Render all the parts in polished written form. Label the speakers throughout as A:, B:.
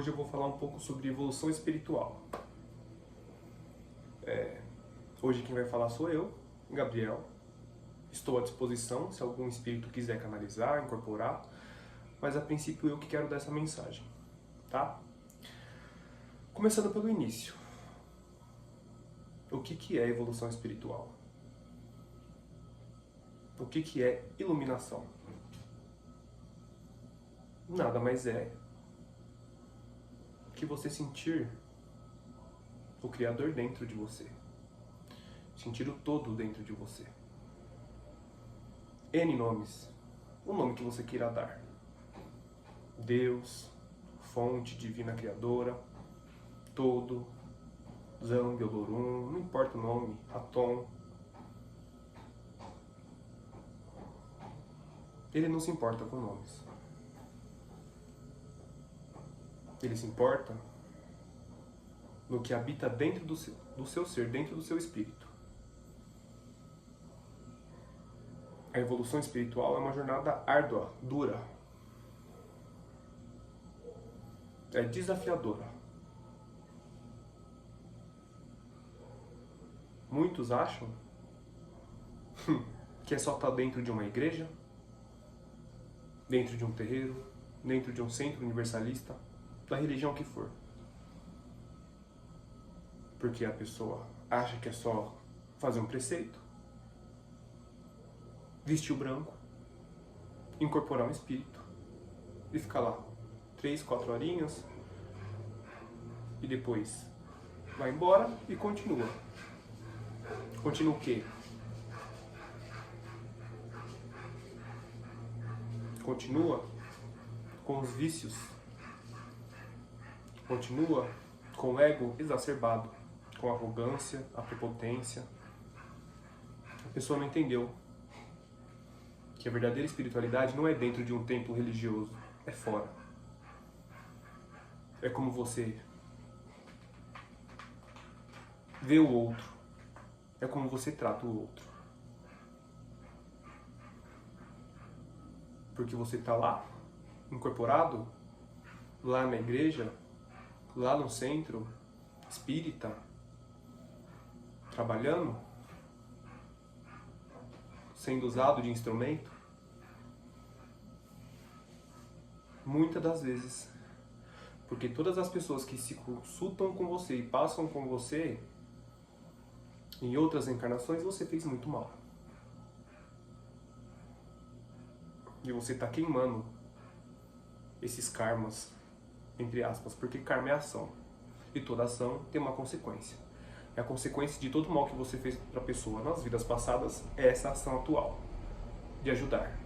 A: Hoje eu vou falar um pouco sobre evolução espiritual. Hoje quem vai falar sou eu, Gabriel. Estou à disposição se algum espírito quiser canalizar, incorporar, mas a princípio eu que quero dar essa mensagem, tá? Começando pelo início. O que é evolução espiritual? O que é iluminação? Nada mais é que você sentir o Criador dentro de você. Sentir o todo dentro de você. N nomes. O nome que você queira dar. Deus, fonte divina criadora, todo, Zang, Olorum, não importa o nome, Atom. Ele não se importa com nomes. Ele se importa no que habita dentro do seu ser, dentro do seu espírito. A evolução espiritual é uma jornada árdua, dura. É desafiadora. Muitos acham que é só estar dentro de uma igreja, dentro de um terreiro, dentro de um centro universalista, da religião que for. Porque a pessoa acha que é só fazer um preceito, vestir o branco, incorporar um espírito e ficar lá 3, 4 horinhas e depois vai embora e continua. Continua o quê? Continua com os vícios. Continua com o ego exacerbado, com a arrogância, a prepotência. A pessoa não entendeu que a verdadeira espiritualidade não é dentro de um templo religioso, é fora. É como você vê o outro, é como você trata o outro. Porque você está lá, incorporado, lá na igreja, lá no centro espírita, trabalhando, sendo usado de instrumento, muitas das vezes, porque todas as pessoas que se consultam com você e passam com você, em outras encarnações você fez muito mal. E você está queimando esses karmas, entre aspas, porque karma é ação. E toda ação tem uma consequência. E a consequência de todo o mal que você fez para a pessoa nas vidas passadas é essa ação atual, de ajudar.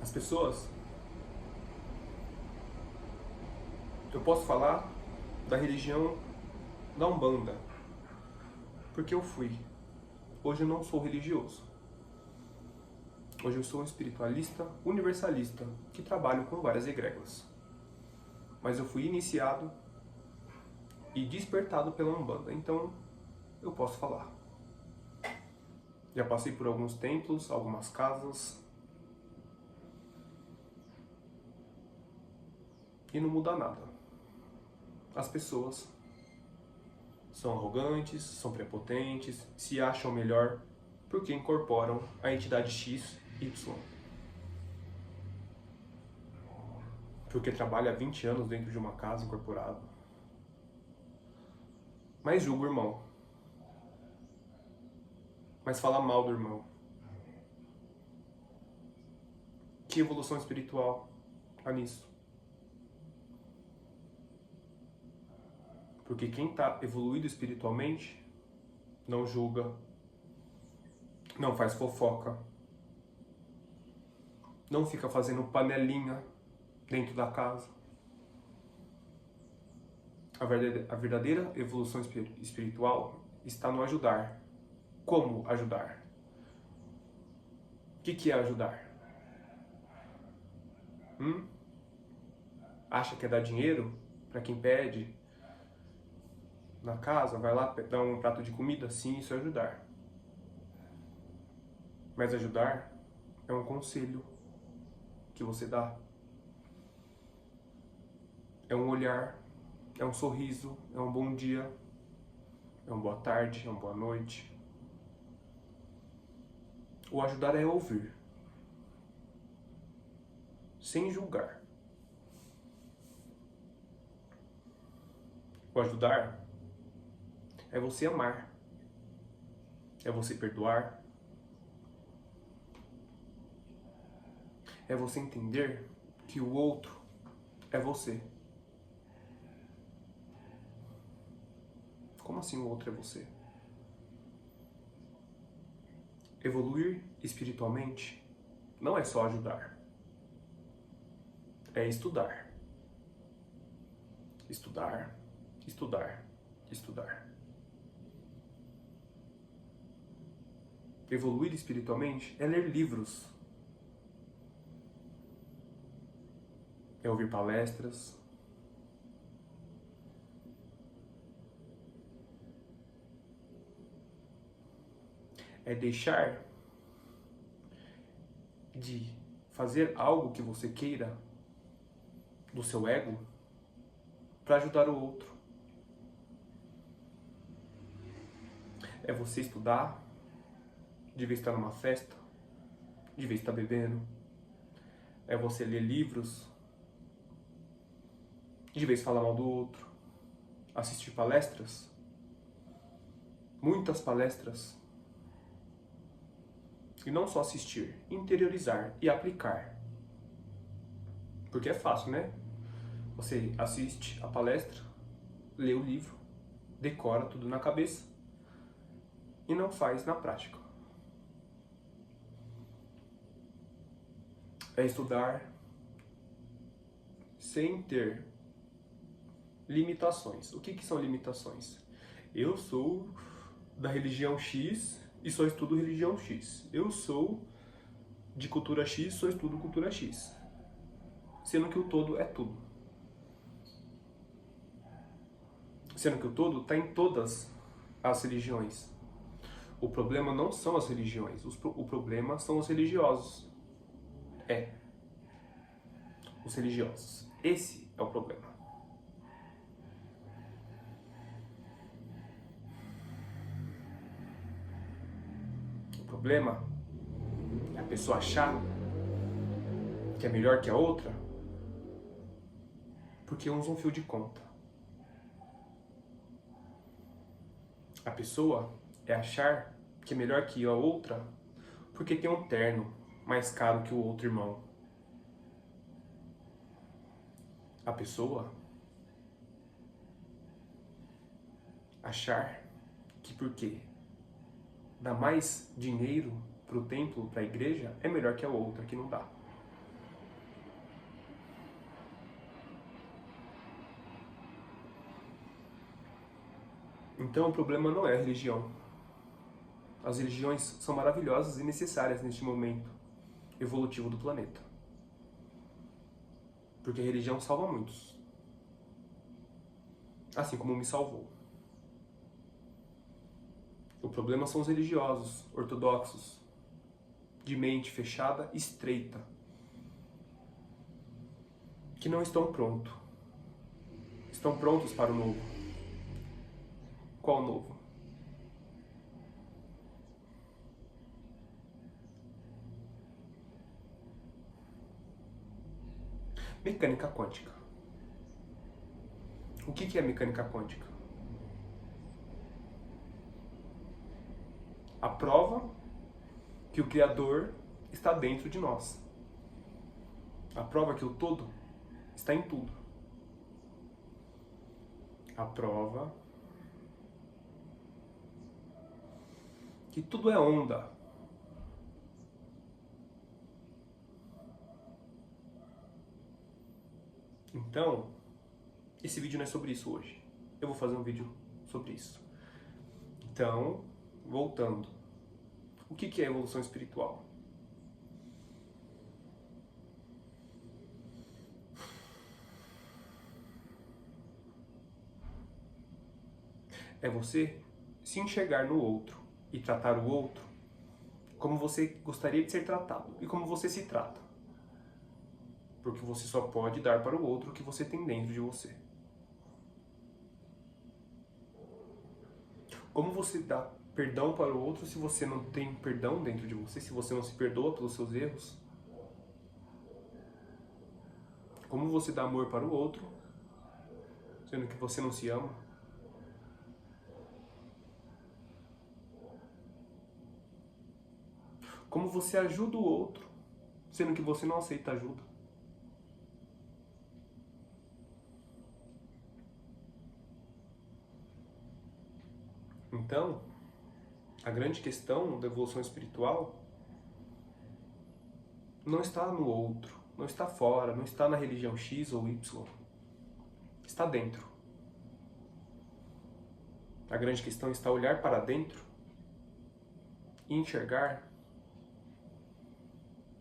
A: As pessoas... Eu posso falar da religião da Umbanda, porque eu fui. Hoje eu não sou religioso. Hoje eu sou um espiritualista universalista que trabalho com várias egrégoras. Mas eu fui iniciado e despertado pela Umbanda, então eu posso falar. Já passei por alguns templos, algumas casas, e não muda nada. As pessoas são arrogantes, são prepotentes, se acham melhor porque incorporam a entidade X, Y. Porque trabalha há 20 anos dentro de uma casa incorporado. Mas julga o irmão. Mas fala mal do irmão. Que evolução espiritual há nisso? Porque quem está evoluído espiritualmente não julga, não faz fofoca, não fica fazendo panelinha dentro da casa. A verdadeira evolução espiritual está no ajudar. Como ajudar? O que é ajudar? Acha que é dar dinheiro para quem pede na casa? Vai lá dar um prato de comida? Sim, isso é ajudar. Mas ajudar é um conselho, que você dá. É um olhar, é um sorriso, é um bom dia, é uma boa tarde, é uma boa noite. O ajudar é ouvir, sem julgar. O ajudar é você amar, é você perdoar, é você entender que o outro é você. Como assim o outro é você? Evoluir espiritualmente não é só ajudar, é estudar. Estudar, estudar, estudar. Evoluir espiritualmente é ler livros, é ouvir palestras, é deixar de fazer algo que você queira do seu ego para ajudar o outro. É você estudar, de vez estar numa festa, de vez estar bebendo. É você ler livros, de vez falar mal do outro. Assistir palestras, muitas palestras. E não só assistir, interiorizar e aplicar. Porque é fácil, né? Você assiste a palestra, lê o livro, decora tudo na cabeça e não faz na prática. É estudar sem ter limitações. O que são limitações? Eu sou da religião X e só estudo religião X. Eu sou de cultura X, só estudo cultura X. Sendo que o todo é tudo. Sendo que o todo está em todas as religiões. O problema não são as religiões, o problema são os religiosos. Os religiosos. Esse é o problema. O problema é a pessoa achar que é melhor que a outra porque usa um fio de conta. A pessoa é achar que é melhor que a outra porque tem um terno mais caro que o outro irmão. A pessoa achar que porque dá mais dinheiro pro templo, pra igreja, é melhor que a outra que não dá. Então o problema não é a religião. As religiões são maravilhosas e necessárias neste momento evolutivo do planeta. Porque a religião salva muitos. Assim como me salvou. O problema são os religiosos, ortodoxos, de mente fechada, estreita, que não estão prontos. Estão prontos para o novo. Qual novo? Mecânica quântica. O que é mecânica quântica? A prova que o Criador está dentro de nós. A prova que o todo está em tudo. A prova que tudo é onda. Então, esse vídeo não é sobre isso hoje. Eu vou fazer um vídeo sobre isso. Então, voltando. O que é evolução espiritual? É você se enxergar no outro e tratar o outro como você gostaria de ser tratado e como você se trata. Porque você só pode dar para o outro o que você tem dentro de você. Como você dá perdão para o outro se você não tem perdão dentro de você, se você não se perdoa pelos seus erros? Como você dá amor para o outro, sendo que você não se ama? Como você ajuda o outro, sendo que você não aceita ajuda? Então, a grande questão da evolução espiritual não está no outro, não está fora, não está na religião X ou Y. Está dentro. A grande questão está olhar para dentro e enxergar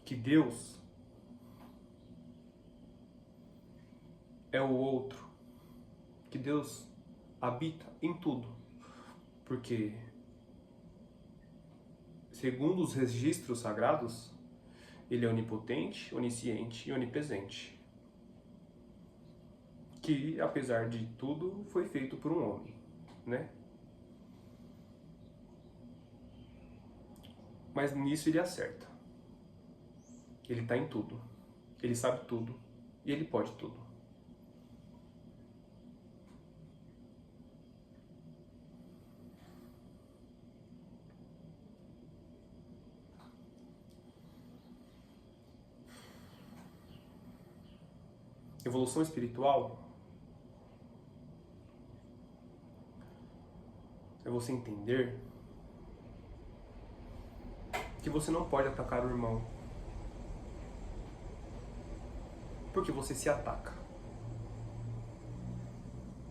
A: que Deus é o outro, que Deus habita em tudo. Porque, segundo os registros sagrados, Ele é onipotente, onisciente e onipresente. Que, apesar de tudo, foi feito por um homem, né? Mas nisso ele acerta. Ele está em tudo. Ele sabe tudo. E ele pode tudo. Evolução espiritual é você entender que você não pode atacar o irmão, porque você se ataca.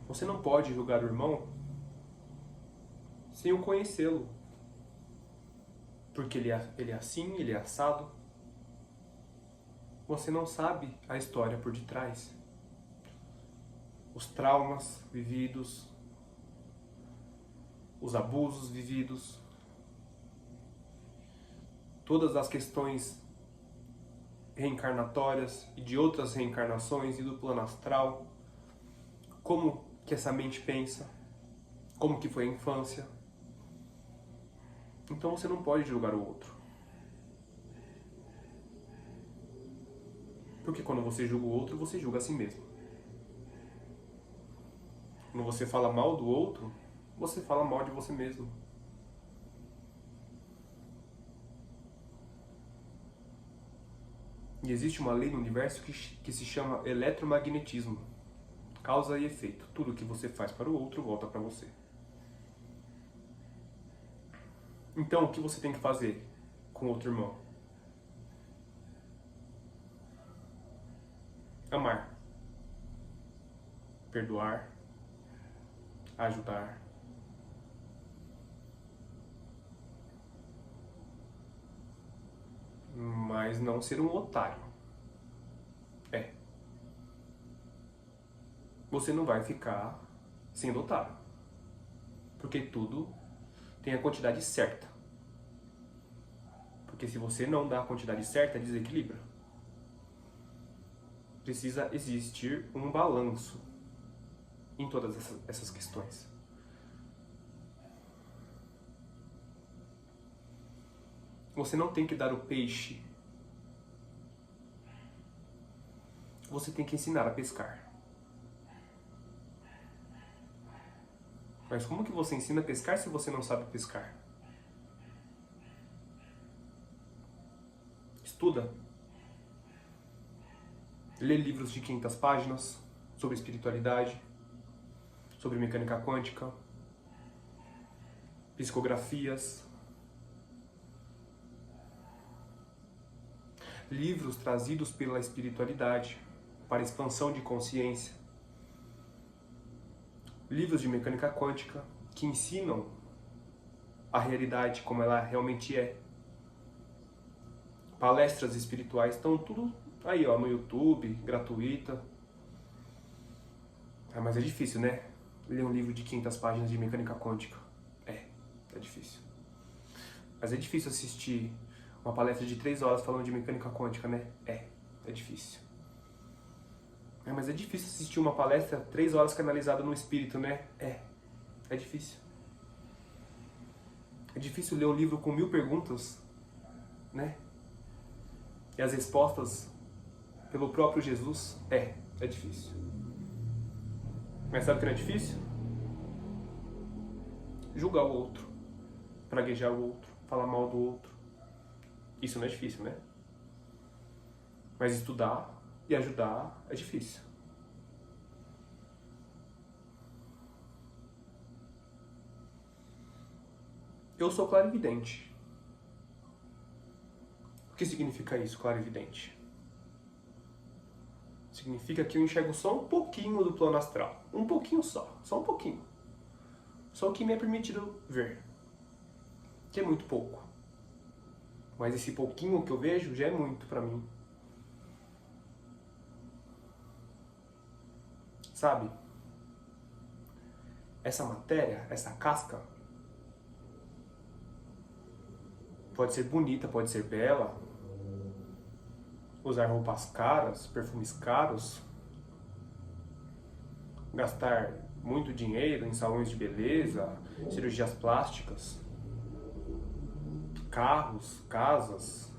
A: Você não pode julgar o irmão sem o conhecê-lo, porque ele é assim, ele é assado. Você não sabe a história por detrás, os traumas vividos, os abusos vividos, todas as questões reencarnatórias e de outras reencarnações e do plano astral, como que essa mente pensa, como que foi a infância. Então você não pode julgar o outro. Porque quando você julga o outro, você julga a si mesmo. Quando você fala mal do outro, você fala mal de você mesmo. E existe uma lei no universo que se chama eletromagnetismo. Causa e efeito. Tudo que você faz para o outro volta para você. Então, o que você tem que fazer com o outro irmão? Amar. Perdoar. Ajudar. Mas não ser um otário. Você não vai ficar sendo otário. Porque tudo tem a quantidade certa. Porque se você não dá a quantidade certa, desequilibra. Precisa existir um balanço em todas essas questões. Você não tem que dar o peixe. Você tem que ensinar a pescar. Mas como que você ensina a pescar se você não sabe pescar? Estuda. Lê livros de 500 páginas sobre espiritualidade, sobre mecânica quântica, psicografias. Livros trazidos pela espiritualidade para expansão de consciência. Livros de mecânica quântica que ensinam a realidade como ela realmente é. Palestras espirituais estão tudo aí, ó, no YouTube, gratuita. Mas é difícil, né? Ler um livro de 500 páginas de mecânica quântica. É difícil. Mas é difícil assistir uma palestra de 3 horas falando de mecânica quântica, né? É difícil. Mas é difícil assistir uma palestra 3 horas canalizada no espírito, né? É difícil. É difícil ler um livro com 1000 perguntas, né? E as respostas pelo próprio Jesus. É difícil. Mas sabe o que não é difícil? Julgar o outro, praguejar o outro, falar mal do outro. Isso não é difícil, né? Mas estudar e ajudar é difícil. Eu sou clarividente. O que significa isso, clarividente? Significa que eu enxergo só um pouquinho do plano astral. Um pouquinho só um pouquinho. Só o que me é permitido ver. Que é muito pouco. Mas esse pouquinho que eu vejo já é muito pra mim. Sabe? Essa matéria, essa casca, pode ser bonita, pode ser bela. Usar roupas caras, perfumes caros. Gastar muito dinheiro em salões de beleza, cirurgias plásticas. Carros, casas.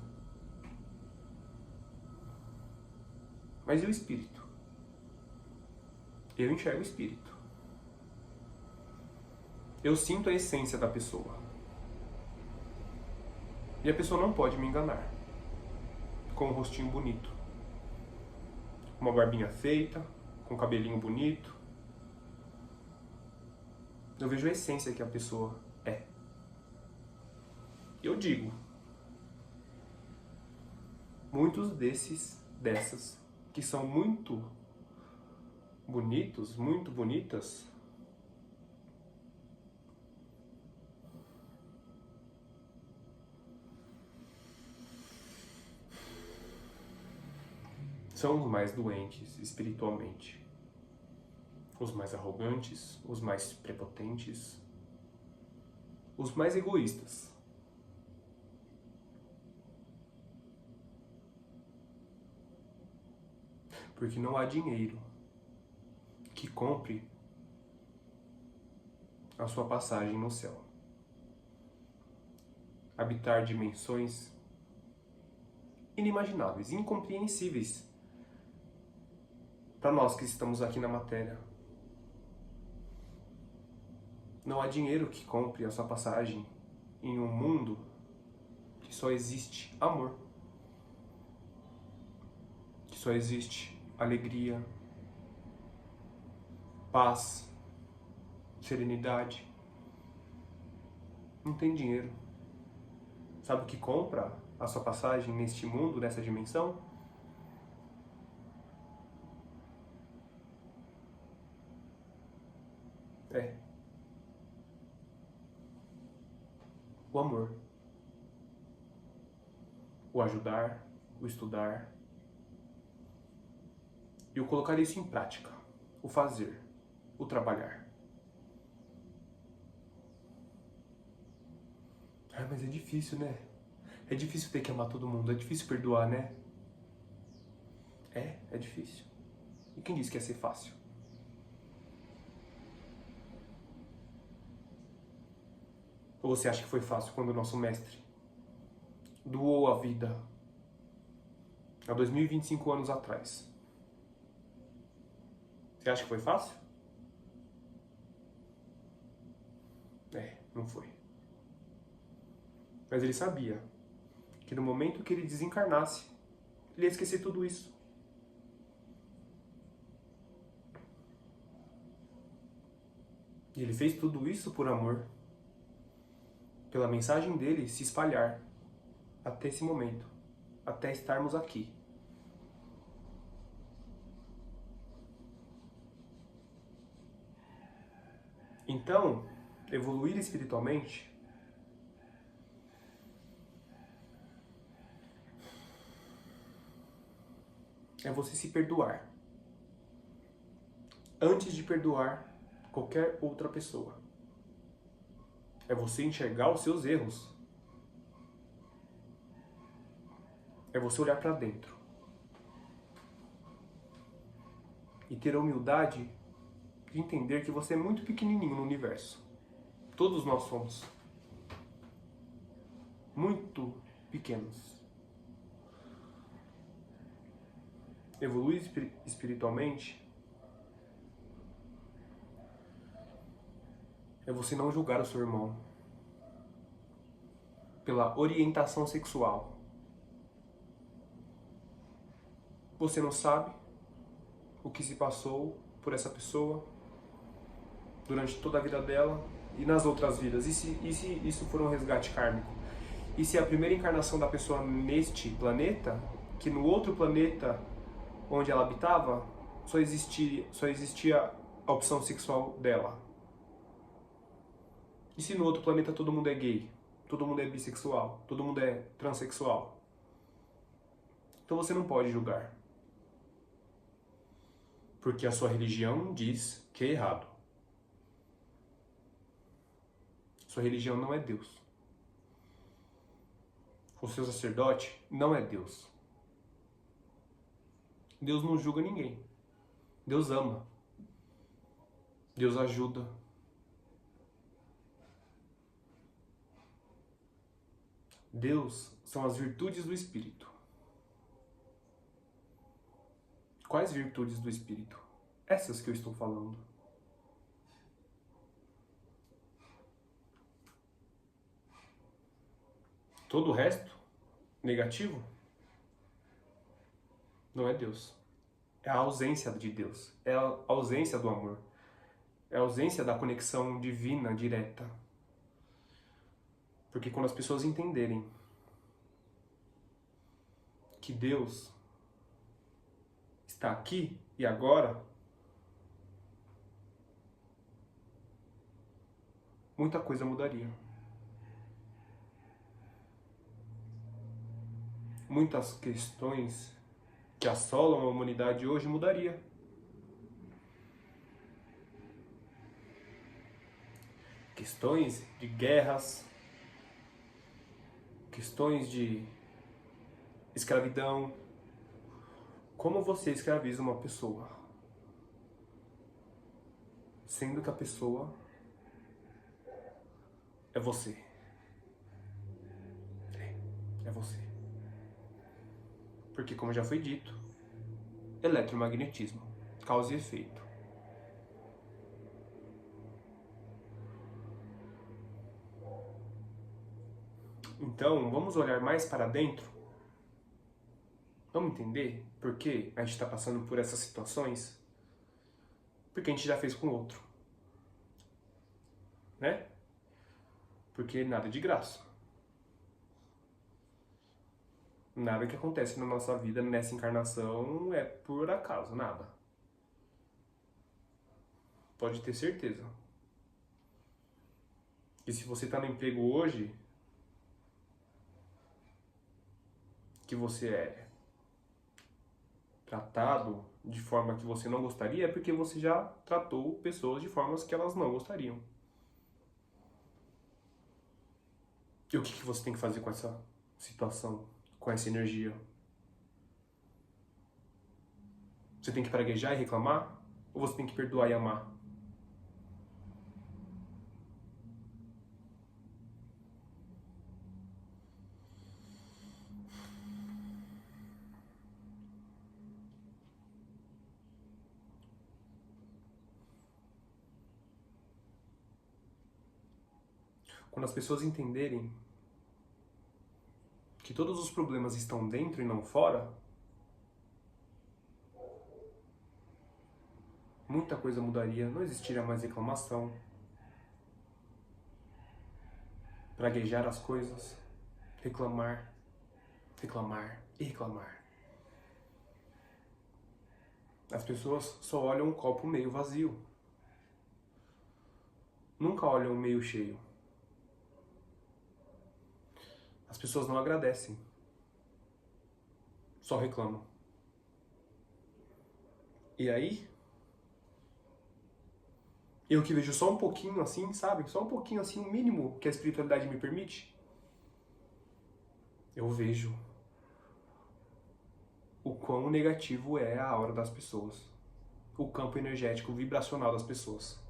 A: Mas e o espírito? Eu enxergo o espírito. Eu sinto a essência da pessoa. E a pessoa não pode me enganar. Com um rostinho bonito. Uma barbinha feita, com um cabelinho bonito. Eu vejo a essência que a pessoa é. Eu digo, muitos dessas, que são muito bonitos, muito bonitas, são os mais doentes espiritualmente. Os mais arrogantes, os mais prepotentes, os mais egoístas. Porque não há dinheiro que compre a sua passagem no céu. Habitar dimensões inimagináveis, incompreensíveis para nós que estamos aqui na matéria. Não há dinheiro que compre a sua passagem em um mundo que só existe amor. Que só existe alegria, paz, serenidade. Não tem dinheiro. Sabe o que compra a sua passagem neste mundo, nessa dimensão? O amor. O ajudar, o estudar. E o colocar isso em prática. O fazer, o trabalhar. Mas é difícil, né? É difícil ter que amar todo mundo, é difícil perdoar, né? É difícil. E quem disse que ia ser fácil? Ou você acha que foi fácil quando o nosso mestre doou a vida há 2025 anos atrás? Você acha que foi fácil? Não foi. Mas ele sabia que no momento que ele desencarnasse, ele ia esquecer tudo isso. E ele fez tudo isso por amor. Pela mensagem dele se espalhar até esse momento, até estarmos aqui. Então, evoluir espiritualmente é você se perdoar antes de perdoar qualquer outra pessoa. É você enxergar os seus erros. É você olhar para dentro. e ter a humildade de entender que você é muito pequenininho no universo. Todos nós somos muito pequenos. Evoluir espiritualmente é você não julgar o seu irmão pela orientação sexual. Você não sabe o que se passou por essa pessoa durante toda a vida dela e nas outras vidas. E se isso for um resgate kármico? E se a primeira encarnação da pessoa neste planeta, que no outro planeta onde ela habitava, só existia a opção sexual dela? E se no outro planeta todo mundo é gay? Todo mundo é bissexual? Todo mundo é transexual? Então você não pode julgar. Porque a sua religião diz que é errado. Sua religião não é Deus. O seu sacerdote não é Deus. Deus não julga ninguém. Deus ama. Deus ajuda. Deus são as virtudes do Espírito. Quais virtudes do Espírito? Essas que eu estou falando. Todo o resto, negativo, não é Deus. É a ausência de Deus. É a ausência do amor. É a ausência da conexão divina direta. Porque quando as pessoas entenderem que Deus está aqui e agora, muita coisa mudaria. Muitas questões que assolam a humanidade hoje mudaria. Questões de guerras, questões de escravidão. Como você escraviza uma pessoa? Sendo que a pessoa é você. É você. Porque, como já foi dito, eletromagnetismo, causa e efeito. Então, vamos olhar mais para dentro? Vamos entender por que a gente está passando por essas situações? Porque a gente já fez com o outro. Né? Porque nada é de graça. Nada que acontece na nossa vida nessa encarnação é por acaso, nada. Pode ter certeza. E se você está no emprego hoje, que você é tratado de forma que você não gostaria, é porque você já tratou pessoas de formas que elas não gostariam. E o que você tem que fazer com essa situação, com essa energia? Você tem que praguejar e reclamar? Ou você tem que perdoar e amar? Quando as pessoas entenderem que todos os problemas estão dentro e não fora, muita coisa mudaria, não existiria mais reclamação, praguejar as coisas, reclamar, reclamar e reclamar. As pessoas só olham um copo meio vazio, nunca olham meio cheio. As pessoas não agradecem, só reclamam. E aí, eu que vejo só um pouquinho assim, sabe? Só um pouquinho assim, o mínimo que a espiritualidade me permite, eu vejo o quão negativo é a aura das pessoas. o campo energético vibracional das pessoas.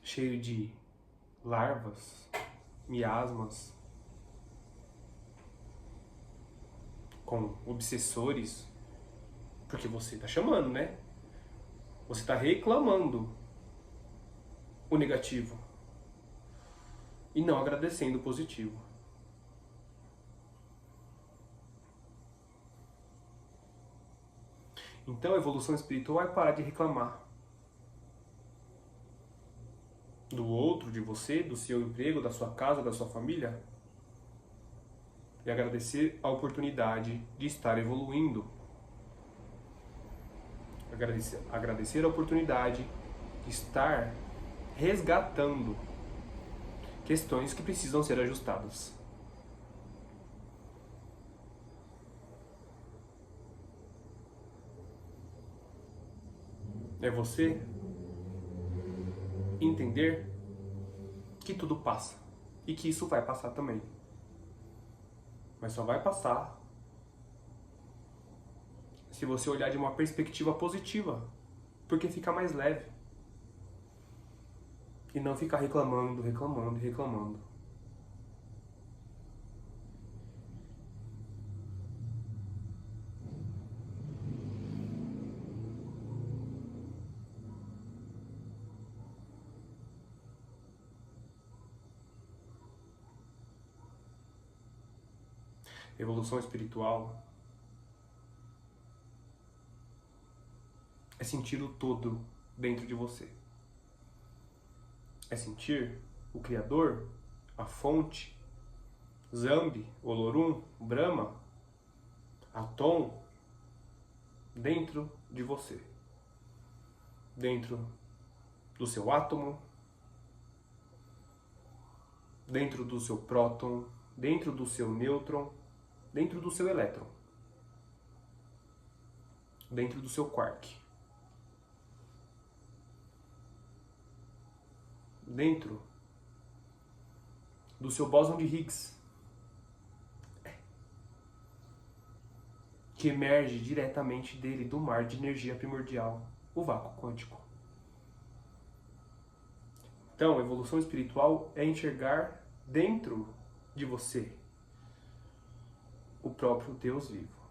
A: Cheio de larvas, miasmas, com obsessores, porque você está chamando, né? Você está reclamando o negativo e não agradecendo o positivo. Então a evolução espiritual é parar de reclamar do outro, de você, do seu emprego, da sua casa, da sua família, e agradecer a oportunidade de estar evoluindo. Agradecer a oportunidade de estar resgatando questões que precisam ser ajustadas. É você entender que tudo passa e que isso vai passar também. Mas só vai passar se você olhar de uma perspectiva positiva, porque fica mais leve. E não ficar reclamando. Evolução espiritual é sentir o todo dentro de você. É sentir o Criador, a fonte, Zambi, Olorum, Brahma, Atom, dentro de você. Dentro do seu átomo, dentro do seu próton, dentro do seu nêutron, dentro do seu elétron, dentro do seu quark, dentro do seu bóson de Higgs, que emerge diretamente dele, do mar de energia primordial, o vácuo quântico. Então, a evolução espiritual é enxergar dentro de você o próprio Deus vivo.